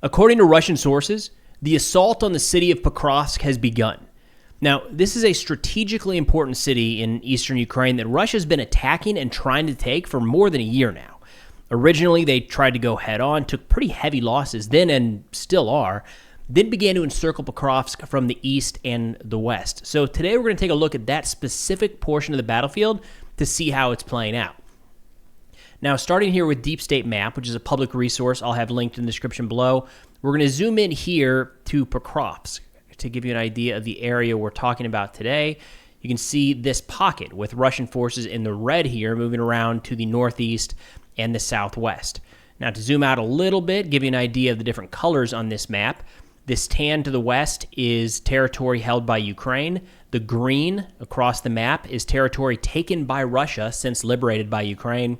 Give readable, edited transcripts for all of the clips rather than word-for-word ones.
According to Russian sources, the assault on the city of Pokrovsk has begun. Now, this is a strategically important city in eastern Ukraine that Russia's been attacking and trying to take for more than a year now. Originally, they tried to go head-on, took pretty heavy losses then and still are, then began to encircle Pokrovsk from the east and the west. So today we're going to take a look at that specific portion of the battlefield to see how it's playing out. Now, starting here with Deep State Map, which is a public resource I'll have linked in the description below, we're going to zoom in here to Pokrovsk to give you an idea of the area we're talking about today. You can see this pocket with Russian forces in the red here moving around to the northeast and the southwest. Now, to zoom out a little bit, give you an idea of the different colors on this map. This tan to the west is territory held by Ukraine. The green across the map is territory taken by Russia since liberated by Ukraine.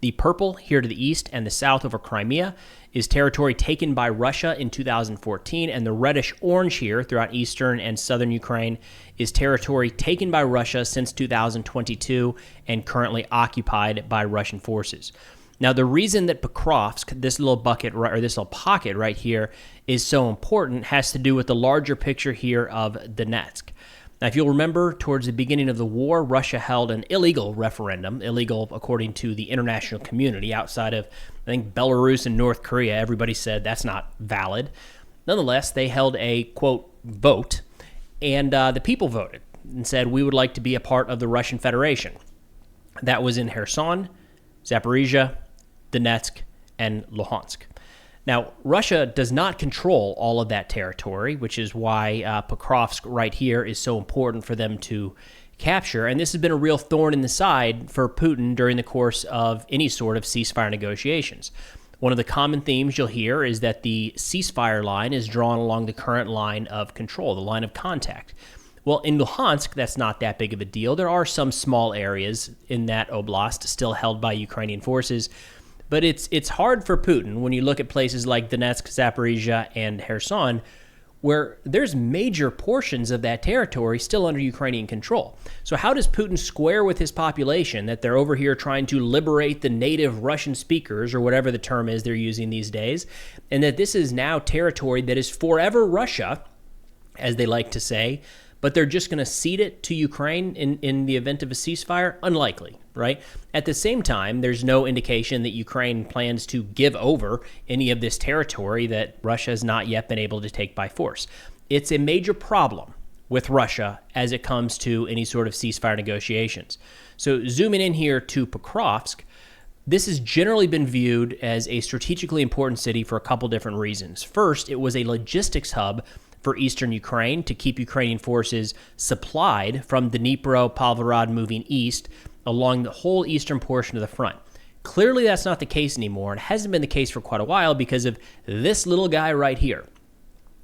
The purple here to the east and the south over Crimea is territory taken by Russia in 2014, and the reddish-orange here throughout eastern and southern Ukraine is territory taken by Russia since 2022 and currently occupied by Russian forces. Now, the reason that Pokrovsk, this little bucket or this little pocket right here, is so important has to do with the larger picture here of Donetsk. Now, if you'll remember, towards the beginning of the war, Russia held an illegal referendum, illegal according to the international community. Outside of, I think, Belarus and North Korea, everybody said that's not valid. Nonetheless, they held a, quote, vote, and the people voted and said, we would like to be a part of the Russian Federation. That was in Kherson, Zaporizhia, Donetsk, and Luhansk. Now, Russia does not control all of that territory, which is why Pokrovsk right here is so important for them to capture. And this has been a real thorn in the side for Putin during the course of any sort of ceasefire negotiations. One of the common themes you'll hear is that the ceasefire line is drawn along the current line of control, the line of contact. Well, in Luhansk, that's not that big of a deal. There are some small areas in that oblast still held by Ukrainian forces. But it's hard for Putin when you look at places like Donetsk, Zaporizhia, and Kherson, where there's major portions of that territory still under Ukrainian control. So how does Putin square with his population that they're over here trying to liberate the native Russian speakers, or whatever the term is they're using these days, and that this is now territory that is forever Russia, as they like to say, but they're just going to cede it to Ukraine in the event of a ceasefire? Unlikely, right? At the same time, there's no indication that Ukraine plans to give over any of this territory that Russia has not yet been able to take by force. It's a major problem with Russia as it comes to any sort of ceasefire negotiations. So zooming in here to Pokrovsk, this has generally been viewed as a strategically important city for a couple different reasons. First, it was a logistics hub for eastern Ukraine to keep Ukrainian forces supplied from Dnipro, Pavlograd moving east along the whole eastern portion of the front. Clearly, that's not the case anymore, and hasn't been the case for quite a while because of this little guy right here.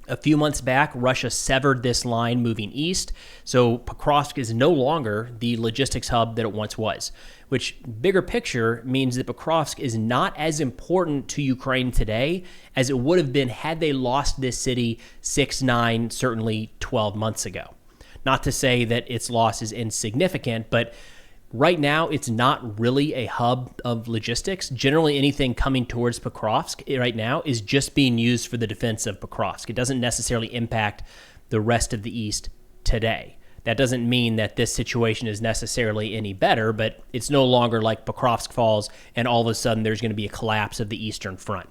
A few months back, Russia severed this line moving east, so Pokrovsk is no longer the logistics hub that it once was, which, bigger picture, means that Pokrovsk is not as important to Ukraine today as it would have been had they lost this city 6, 9, certainly 12 months ago. Not to say that its loss is insignificant, but right now, it's not really a hub of logistics. Generally, anything coming towards Pokrovsk right now is just being used for the defense of Pokrovsk. It doesn't necessarily impact the rest of the east today. That doesn't mean that this situation is necessarily any better, but it's no longer like Pokrovsk falls and all of a sudden there's going to be a collapse of the eastern front.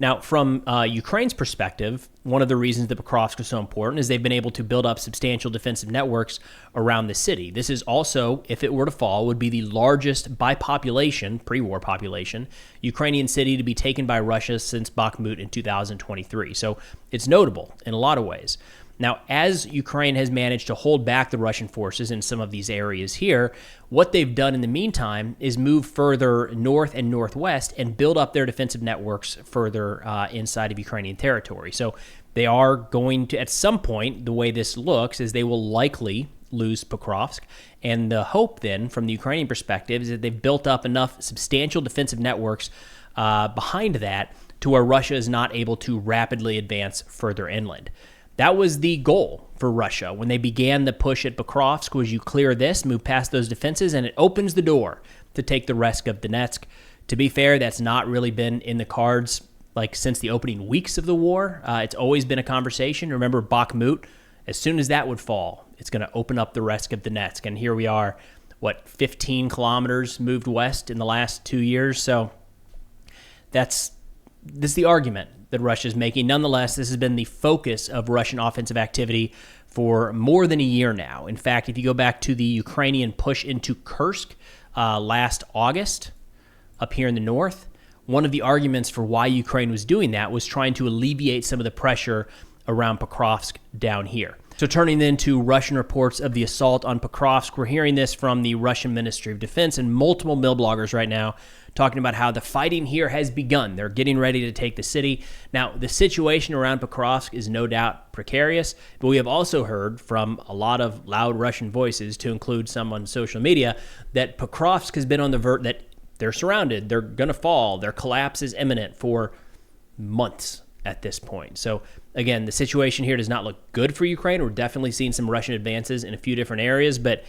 Now, from Ukraine's perspective, one of the reasons that Pokrovsk is so important is they've been able to build up substantial defensive networks around the city. This is also, if it were to fall, would be the largest by population, pre-war population, Ukrainian city to be taken by Russia since Bakhmut in 2023. So it's notable in a lot of ways. Now, as Ukraine has managed to hold back the Russian forces in some of these areas here, what they've done in the meantime is move further north and northwest and build up their defensive networks further inside of Ukrainian territory. So they are going to, at some point, the way this looks is they will likely lose Pokrovsk. And the hope then, from the Ukrainian perspective, is that they've built up enough substantial defensive networks behind that to where Russia is not able to rapidly advance further inland. That was the goal for Russia when they began the push at Pokrovsk, was you clear this, move past those defenses, and it opens the door to take the rest of Donetsk. To be fair, that's not really been in the cards like since the opening weeks of the war. It's always been a conversation. Remember Bakhmut? As soon as that would fall, it's going to open up the rest of Donetsk. And here we are, 15 kilometers moved west in the last 2 years. So this is the argument that Russia's making. Nonetheless, this has been the focus of Russian offensive activity for more than a year now. In fact, if you go back to the Ukrainian push into Kursk last August up here in the north, one of the arguments for why Ukraine was doing that was trying to alleviate some of the pressure around Pokrovsk down here. So turning then to Russian reports of the assault on Pokrovsk, we're hearing this from the Russian Ministry of Defense and multiple mill bloggers right now talking about how the fighting here has begun. They're getting ready to take the city. Now, the situation around Pokrovsk is no doubt precarious, but we have also heard from a lot of loud Russian voices, to include some on social media, that Pokrovsk has been on the verge, that they're surrounded, they're going to fall, their collapse is imminent for months at this point. So again, the situation here does not look good for Ukraine. We're definitely seeing some Russian advances in a few different areas, but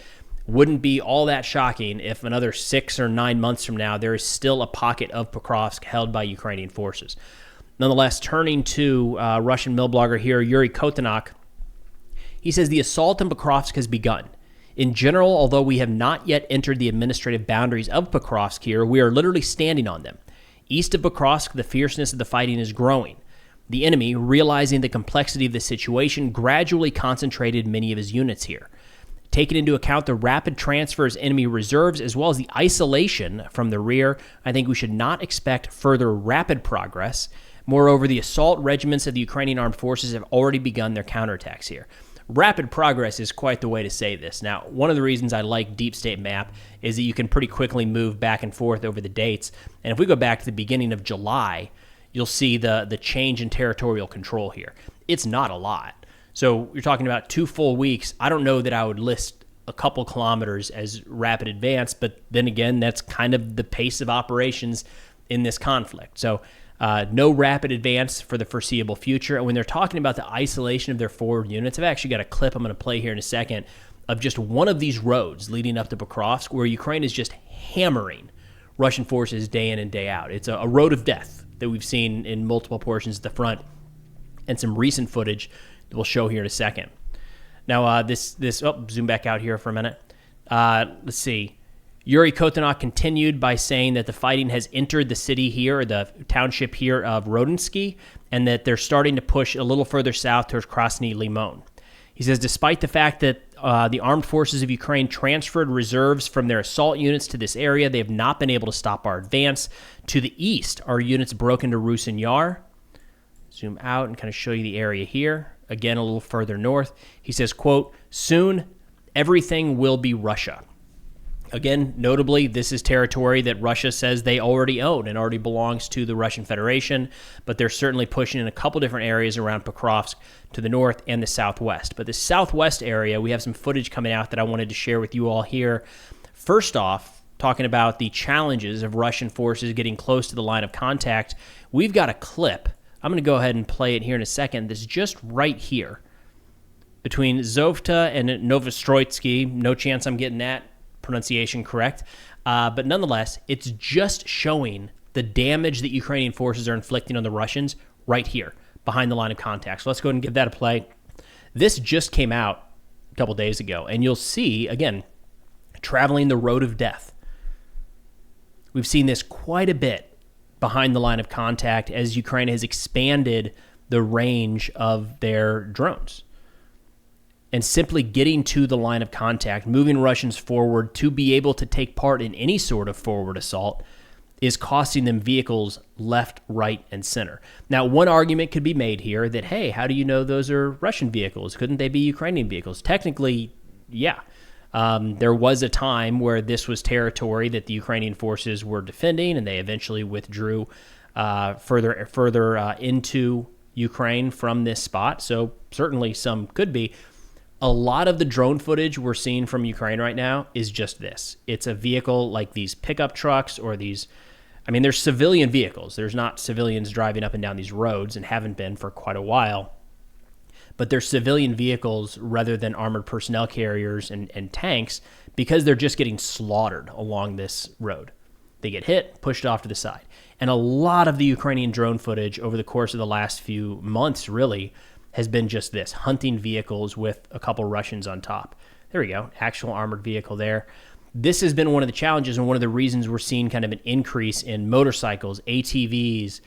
wouldn't be all that shocking if another 6 or 9 months from now, there is still a pocket of Pokrovsk held by Ukrainian forces. Nonetheless, turning to Russian mill blogger here, Yuri Kotenak, he says the assault on Pokrovsk has begun. In general, although we have not yet entered the administrative boundaries of Pokrovsk here, we are literally standing on them. East of Pokrovsk, the fierceness of the fighting is growing. The enemy, realizing the complexity of the situation, gradually concentrated many of his units here. Taking into account the rapid transfer of enemy reserves as well as the isolation from the rear, I think we should not expect further rapid progress. Moreover, the assault regiments of the Ukrainian armed forces have already begun their counterattacks here. Rapid progress is quite the way to say this. Now, one of the reasons I like Deep State Map is that you can pretty quickly move back and forth over the dates. And if we go back to the beginning of July, you'll see the change in territorial control here. It's not a lot. So you're talking about 2 full weeks. I don't know that I would list a couple kilometers as rapid advance, but then again, that's kind of the pace of operations in this conflict. So no rapid advance for the foreseeable future. And when they're talking about the isolation of their forward units, I've actually got a clip I'm going to play here in a second of just one of these roads leading up to Pokrovsk where Ukraine is just hammering Russian forces day in and day out. It's a road of death that we've seen in multiple portions of the front, and some recent footage that we'll show here in a second. Now, zoom back out here for a minute. Let's see. Yuri Kotenak continued by saying that the fighting has entered the city here, or the township here of Rodensky, and that they're starting to push a little further south towards Krasny Limon. He says, despite the fact that the armed forces of Ukraine transferred reserves from their assault units to this area, they have not been able to stop our advance. To the east, our units broke into Rusin Yar. Zoom out and kind of show you the area here. Again, a little further north. He says, quote, soon everything will be Russia. Again, notably, this is territory that Russia says they already own and already belongs to the Russian Federation, but they're certainly pushing in a couple different areas around Pokrovsk to the north and the southwest. But the southwest area, we have some footage coming out that I wanted to share with you all here. First off, talking about the challenges of Russian forces getting close to the line of contact, we've got a clip. I'm going to go ahead and play it here in a second. That's just right here between Zovta and Novostroitsky. No chance I'm getting that pronunciation correct. But nonetheless, it's just showing the damage that Ukrainian forces are inflicting on the Russians right here behind the line of contact. So let's go ahead and give that a play. This just came out a couple days ago, and you'll see, again, traveling the road of death. We've seen this quite a bit behind the line of contact as Ukraine has expanded the range of their drones. And simply getting to the line of contact, moving Russians forward to be able to take part in any sort of forward assault is costing them vehicles left, right, and center. Now, one argument could be made here that, hey, how do you know those are Russian vehicles? Couldn't they be Ukrainian vehicles? Technically, yeah. There was a time where this was territory that the Ukrainian forces were defending, and they eventually withdrew further into Ukraine from this spot. So certainly some could be. A lot of the drone footage we're seeing from Ukraine right now is just this. It's a vehicle like these pickup trucks or these, there's civilian vehicles. There's not civilians driving up and down these roads and haven't been for quite a while. But they're civilian vehicles rather than armored personnel carriers and tanks because they're just getting slaughtered along this road. They get hit, pushed off to the side. And a lot of the Ukrainian drone footage over the course of the last few months really has been just this, hunting vehicles with a couple Russians on top. There we go, actual armored vehicle there. This has been one of the challenges and one of the reasons we're seeing kind of an increase in motorcycles, ATVs,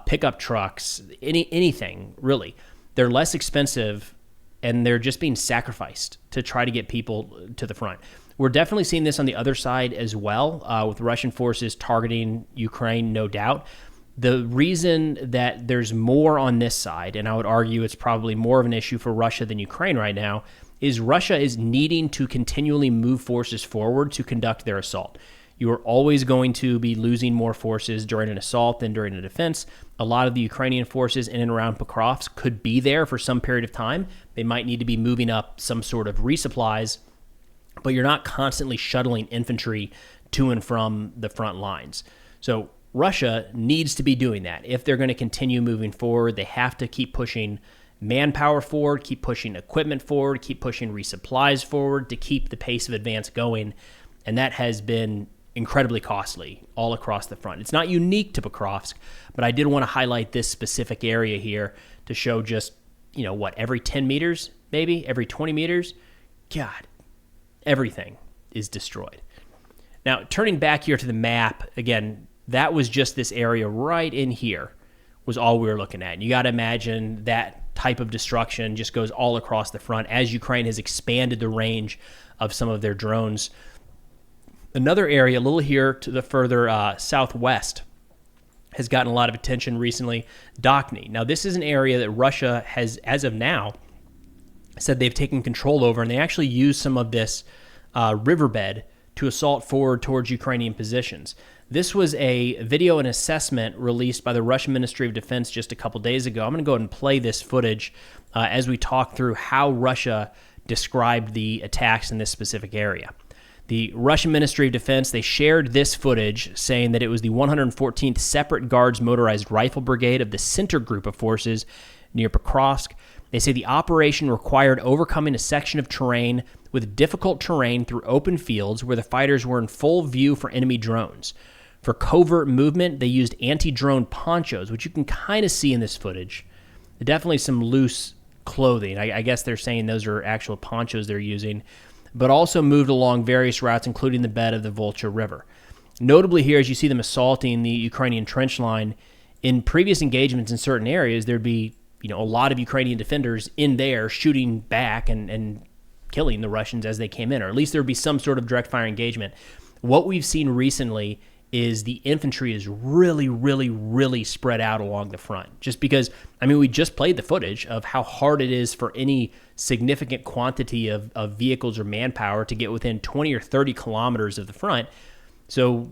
pickup trucks, anything really. They're less expensive and they're just being sacrificed to try to get people to the front. We're definitely seeing this on the other side as well, with Russian forces targeting Ukraine, no doubt. The reason that there's more on this side, and I would argue it's probably more of an issue for Russia than Ukraine right now, is Russia is needing to continually move forces forward to conduct their assault. You are always going to be losing more forces during an assault than during a defense. A lot of the Ukrainian forces in and around Pokrovsk could be there for some period of time. They might need to be moving up some sort of resupplies, but you're not constantly shuttling infantry to and from the front lines. So Russia needs to be doing that. If they're going to continue moving forward, they have to keep pushing manpower forward, keep pushing equipment forward, keep pushing resupplies forward to keep the pace of advance going. And that has been incredibly costly all across the front. It's not unique to Pokrovsk, but I did want to highlight this specific area here to show just, every 10 meters, maybe every 20 meters, God, everything is destroyed. Now, turning back here to the map, again, that was just this area right in here was all we were looking at. And you got to imagine that type of destruction just goes all across the front as Ukraine has expanded the range of some of their drones. Another area a little here to the further southwest has gotten a lot of attention recently, Dokny. Now, this is an area that Russia has, as of now, said they've taken control over, and they actually use some of this riverbed to assault forward towards Ukrainian positions. This was a video and assessment released by the Russian Ministry of Defense just a couple days ago. I'm going to go ahead and play this footage as we talk through how Russia described the attacks in this specific area. The Russian Ministry of Defense, they shared this footage saying that it was the 114th Separate Guards Motorized Rifle Brigade of the Center Group of Forces near Pokrovsk. They say the operation required overcoming a section of terrain with difficult terrain through open fields where the fighters were in full view for enemy drones. For covert movement, they used anti-drone ponchos, which you can kind of see in this footage. Definitely some loose clothing. I guess they're saying those are actual ponchos they're using, but also moved along various routes, including the bed of the Volcha River. Notably here, as you see them assaulting the Ukrainian trench line, in previous engagements in certain areas, there'd be a lot of Ukrainian defenders in there shooting back and killing the Russians as they came in, or at least there'd be some sort of direct fire engagement. What we've seen recently is the infantry is really, really, really spread out along the front. Just because, we just played the footage of how hard it is for any significant quantity of vehicles or manpower to get within 20 or 30 kilometers of the front. So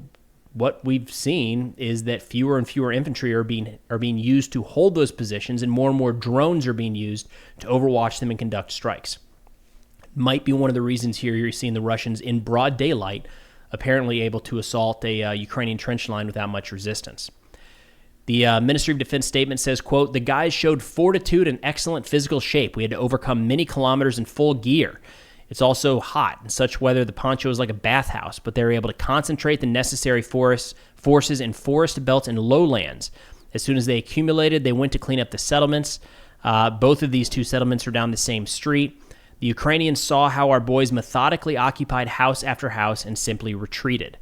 what we've seen is that fewer and fewer infantry are being used to hold those positions, and more drones are being used to overwatch them and conduct strikes. Might be one of the reasons here you're seeing the Russians in broad daylight apparently able to assault a Ukrainian trench line without much resistance. The Ministry of Defense statement says, quote, "The guys showed fortitude and excellent physical shape. We had to overcome many kilometers in full gear. It's also hot. In such weather, the poncho is like a bathhouse, but they were able to concentrate the necessary forces in forest belts and lowlands. As soon as they accumulated, they went to clean up the settlements. Both of these two settlements are down the same street. The Ukrainians saw how our boys methodically occupied house after house and simply retreated.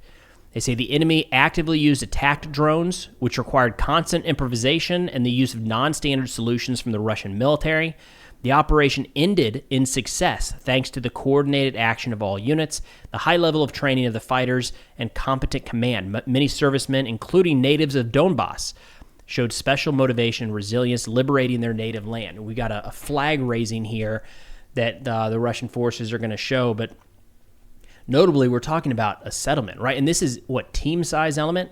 They say the enemy actively used attack drones, which required constant improvisation and the use of non-standard solutions from the Russian military. The operation ended in success thanks to the coordinated action of all units, the high level of training of the fighters, and competent command. Many servicemen, including natives of Donbass, showed special motivation and resilience, liberating their native land." We got a flag raising here that the Russian forces are going to show, but notably, we're talking about a settlement, right? And this is team size element?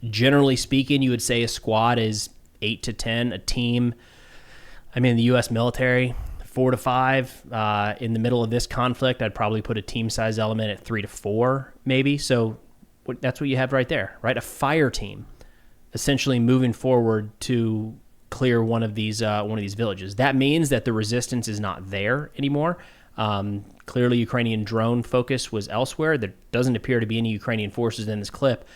Generally speaking, you would say a squad is 8 to 10, a team, the U.S. military, 4 to 5. In the middle of this conflict, I'd probably put a team size element at 3 to 4, maybe. So that's what you have right there, right? A fire team essentially moving forward to clear one of these villages. That means that the resistance is not there anymore. Clearly, Ukrainian drone focus was elsewhere. There doesn't appear to be any Ukrainian forces in this clip.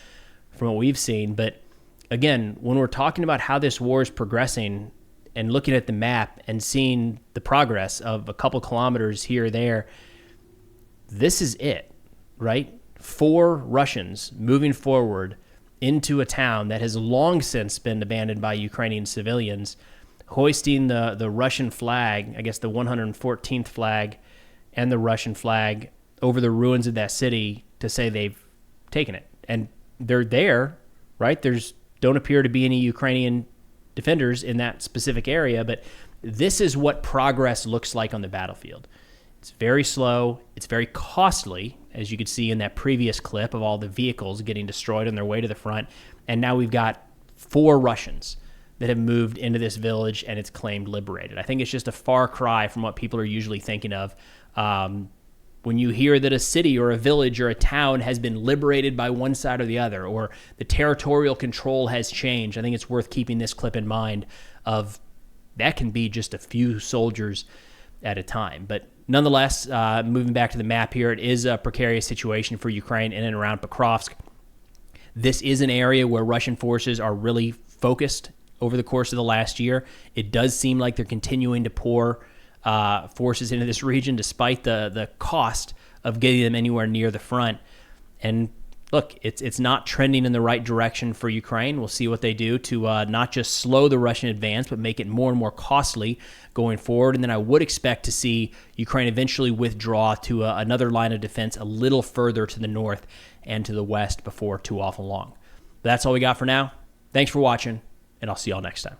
from what we've seen. But again, when we're talking about how this war is progressing and looking at the map and seeing the progress of a couple kilometers here or there, this is it, right? 4 Russians moving forward into a town that has long since been abandoned by Ukrainian civilians, hoisting the Russian flag, I guess the 114th flag, and the Russian flag over the ruins of that city to say they've taken it. And they're there, right? Don't appear to be any Ukrainian defenders in that specific area, but this is what progress looks like on the battlefield. It's very slow. It's very costly, as you could see in that previous clip of all the vehicles getting destroyed on their way to the front. And now we've got 4 Russians that have moved into this village and it's claimed liberated. I think it's just a far cry from what people are usually thinking of. When you hear that a city or a village or a town has been liberated by one side or the other, or the territorial control has changed, I think it's worth keeping this clip in mind of that can be just a few soldiers at a time. But nonetheless, moving back to the map here, it is a precarious situation for Ukraine in and around Pokrovsk. This is an area where Russian forces are really focused over the course of the last year. It does seem like they're continuing to pour forces into this region despite the cost of getting them anywhere near the front. And look, it's not trending in the right direction for Ukraine. We'll see what they do to not just slow the Russian advance, but make it more and more costly going forward. And then I would expect to see Ukraine eventually withdraw to another line of defense a little further to the north and to the west before too awful long. But that's all we got for now. Thanks for watching, and I'll see y'all next time.